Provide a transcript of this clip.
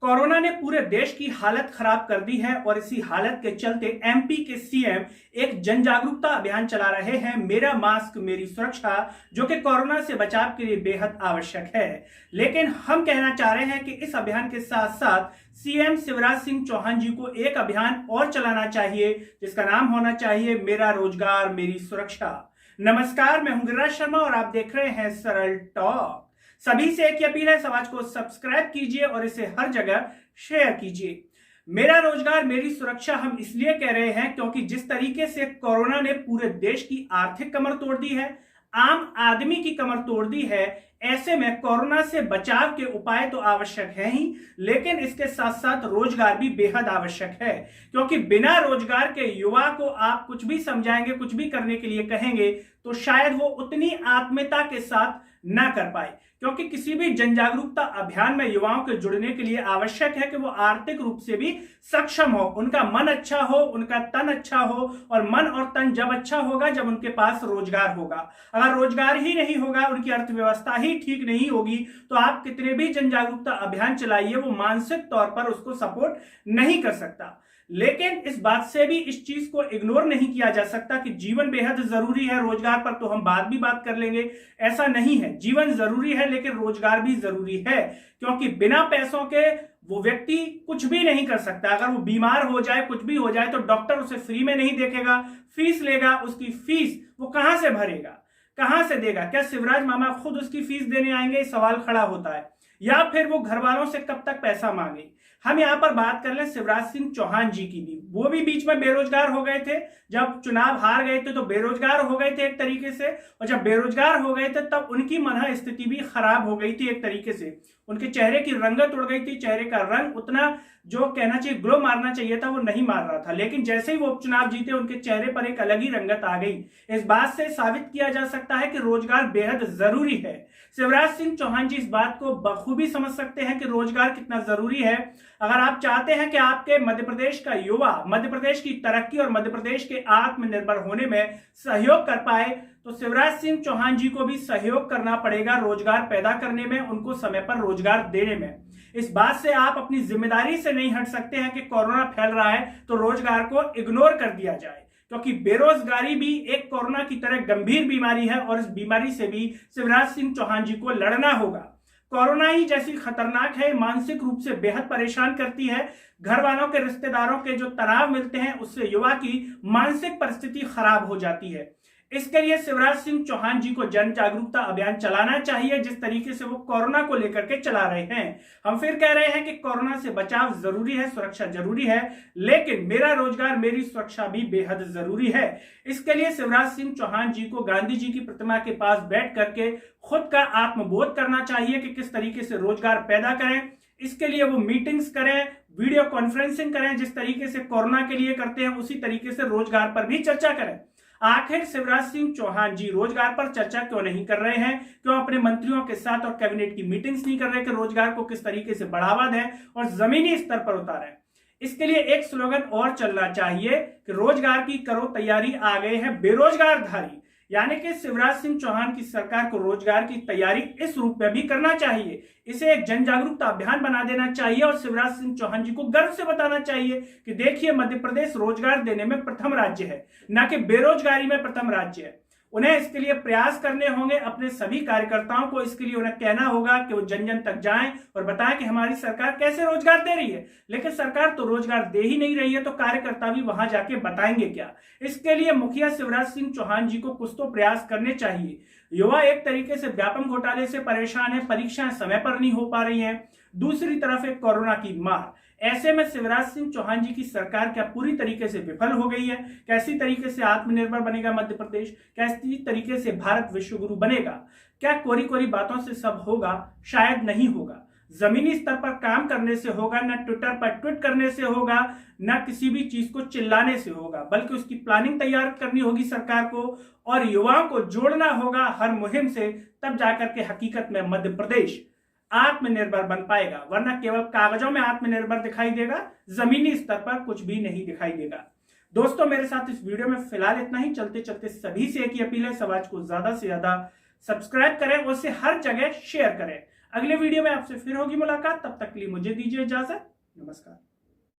Corona ने पूरे देश की हालत खराब कर दी है और इसी हालत के चलते एमपी के सीएम एक जन जागरूकता अभियान चला रहे हैं, मेरा मास्क मेरी सुरक्षा, जो कि कोरोना से बचाव के लिए बेहद आवश्यक है। लेकिन हम कहना चाह रहे हैं कि इस अभियान के साथ साथ सीएम शिवराज सिंह चौहान जी को एक अभियान और चलाना चाहिए, जिसका नाम होना चाहिए मेरा रोजगार मेरी सुरक्षा। नमस्कार, मैं हूं गिरिराज शर्मा और आप देख रहे हैं सरल टॉक। सभी से एक अपील है, समाज को सब्सक्राइब कीजिए और इसे हर जगह शेयर कीजिए। मेरा रोजगार मेरी सुरक्षा हम इसलिए कह रहे हैं क्योंकि जिस तरीके से कोरोना ने पूरे देश की आर्थिक कमर तोड़ दी है, आम आदमी की कमर तोड़ दी है, ऐसे में कोरोना से बचाव के उपाय तो आवश्यक है ही, लेकिन इसके साथ साथ रोजगार भी बेहद आवश्यक है। क्योंकि बिना रोजगार के युवा को आप कुछ भी समझाएंगे, कुछ भी करने के लिए कहेंगे तो शायद वो उतनी आत्मीयता के साथ ना कर पाए। क्योंकि किसी भी जन जागरूकता अभियान में युवाओं के जुड़ने के लिए आवश्यक है कि वो आर्थिक रूप से भी सक्षम हो, उनका मन अच्छा हो, उनका तन अच्छा हो, और मन और तन जब अच्छा होगा जब उनके पास रोजगार होगा। अगर रोजगार ही नहीं होगा, उनकी अर्थव्यवस्था ही ठीक नहीं होगी, तो आप कितने भी जन जागरूकता अभियान चलाइए, वो मानसिक तौर पर उसको सपोर्ट नहीं कर सकता। लेकिन इस बात से भी इस चीज को इग्नोर नहीं किया जा सकता कि जीवन बेहद जरूरी है। रोजगार पर तो हम बाद भी बात कर लेंगे, ऐसा नहीं है। जीवन जरूरी है लेकिन रोजगार भी जरूरी है, क्योंकि बिना पैसों के वो व्यक्ति कुछ भी नहीं कर सकता। अगर वो बीमार हो जाए, कुछ भी हो जाए, तो डॉक्टर उसे फ्री में नहीं देखेगा, फीस लेगा। उसकी फीस वो कहां से भरेगा, कहां से देगा? क्या शिवराज मामा खुद उसकी फीस देने आएंगे? सवाल खड़ा होता है। या फिर वो घर वालों से कब तक पैसा मांगे? हम यहां पर बात कर लें शिवराज सिंह चौहान जी की भी। वो भी बीच में बेरोजगार हो गए थे, जब चुनाव हार गए थे तो बेरोजगार हो गए थे एक तरीके से, और जब बेरोजगार हो गए थे तब उनकी मन स्थिति भी खराब हो गई थी एक तरीके से। उनके चेहरे की रंगत उड़ गई थी, चेहरे का रंग उतना जो कहना चाहिए ग्लो मारना चाहिए था वो नहीं मार रहा था। लेकिन जैसे ही वो उपचुनाव जीते, उनके चेहरे पर एक अलग ही रंगत आ गई। इस बात से साबित किया जा सकता है कि रोजगार बेहद जरूरी है। शिवराज सिंह चौहान जी इस बात को बखूबी समझ सकते हैं कि रोजगार कितना जरूरी है। अगर आप चाहते हैं कि आपके मध्य प्रदेश का युवा मध्य प्रदेश की तरक्की और मध्य प्रदेश के आत्मनिर्भर होने में सहयोग कर पाए, तो शिवराज सिंह चौहान जी को भी सहयोग करना पड़ेगा रोजगार पैदा करने में, उनको समय पर रोजगार देने में। इस बात से आप अपनी जिम्मेदारी से नहीं हट सकते हैं कि कोरोना फैल रहा है तो रोजगार को इग्नोर कर दिया जाए, क्योंकि बेरोजगारी भी एक कोरोना की तरह गंभीर बीमारी है और इस बीमारी से भी शिवराज सिंह चौहान जी को लड़ना होगा। कोरोना ही जैसी खतरनाक है, मानसिक रूप से बेहद परेशान करती है। घर वालों के, रिश्तेदारों के जो तनाव मिलते हैं उससे युवा की मानसिक परिस्थिति खराब हो जाती है। इसके लिए शिवराज सिंह चौहान जी को जन जागरूकता अभियान चलाना चाहिए, जिस तरीके से वो कोरोना को लेकर के चला रहे हैं। हम फिर कह रहे हैं कि कोरोना से बचाव जरूरी है, सुरक्षा जरूरी है, लेकिन मेरा रोजगार मेरी सुरक्षा भी बेहद जरूरी है। इसके लिए शिवराज सिंह चौहान जी को गांधी जी की प्रतिमा के पास बैठ करके खुद का आत्मबोध करना चाहिए कि किस तरीके से रोजगार पैदा करें। इसके लिए वो मीटिंग्स करें, वीडियो कॉन्फ्रेंसिंग करें, जिस तरीके से कोरोना के लिए करते हैं उसी तरीके से रोजगार पर भी चर्चा करें। आखिर शिवराज सिंह चौहान जी रोजगार पर चर्चा क्यों नहीं कर रहे हैं? क्यों अपने मंत्रियों के साथ और कैबिनेट की मीटिंग्स नहीं कर रहे कि रोजगार को किस तरीके से बढ़ावा दें और जमीनी स्तर पर उतारें? इसके लिए एक स्लोगन और चलना चाहिए कि रोजगार की करो तैयारी, आ गए हैं बेरोजगार धारी। यानी कि शिवराज सिंह चौहान की सरकार को रोजगार की तैयारी इस रूप में भी करना चाहिए। इसे एक जन जागरूकता अभियान बना देना चाहिए और शिवराज सिंह चौहान जी को गर्व से बताना चाहिए कि देखिए, मध्य प्रदेश रोजगार देने में प्रथम राज्य है, न कि बेरोजगारी में प्रथम राज्य है। उन्हें इसके लिए प्रयास करने होंगे, अपने सभी कार्यकर्ताओं को इसके लिए उन्हें कहना होगा कि वो जन जन तक जाएं और बताएं कि हमारी सरकार कैसे रोजगार दे रही है। लेकिन सरकार तो रोजगार दे ही नहीं रही है, तो कार्यकर्ता भी वहां जाके बताएंगे क्या? इसके लिए मुखिया शिवराज सिंह चौहान जी को कुछ तो प्रयास करने चाहिए। युवा एक तरीके से व्यापम घोटाले से परेशान है, परीक्षाएं समय पर नहीं हो पा रही हैं, दूसरी तरफ एक कोरोना की मार। ऐसे में शिवराज सिंह चौहान जी की सरकार क्या पूरी तरीके से विफल हो गई है? कैसी तरीके से आत्मनिर्भर बनेगा मध्य प्रदेश? कैसी तरीके से भारत विश्व गुरु बनेगा? क्या कोरी कोरी बातों से सब होगा? शायद नहीं होगा। जमीनी स्तर पर काम करने से होगा, न ट्विटर पर ट्वीट करने से होगा, न किसी भी चीज को चिल्लाने से होगा, बल्कि उसकी प्लानिंग तैयार करनी होगी सरकार को और युवाओं को जोड़ना होगा हर मुहिम से। तब जाकर के हकीकत में मध्य प्रदेश आत्मनिर्भर बन पाएगा, वरना केवल कागजों में आत्मनिर्भर दिखाई देगा, जमीनी स्तर पर कुछ भी नहीं दिखाई देगा। दोस्तों, मेरे साथ इस वीडियो में फिलहाल इतना ही। चलते चलते सभी से एक ही अपील है, समाज को ज्यादा से ज्यादा सब्सक्राइब करें और उसे हर जगह शेयर करें। अगले वीडियो में आपसे फिर होगी मुलाकात, तब तक के लिए मुझे दीजिए इजाजत। नमस्कार।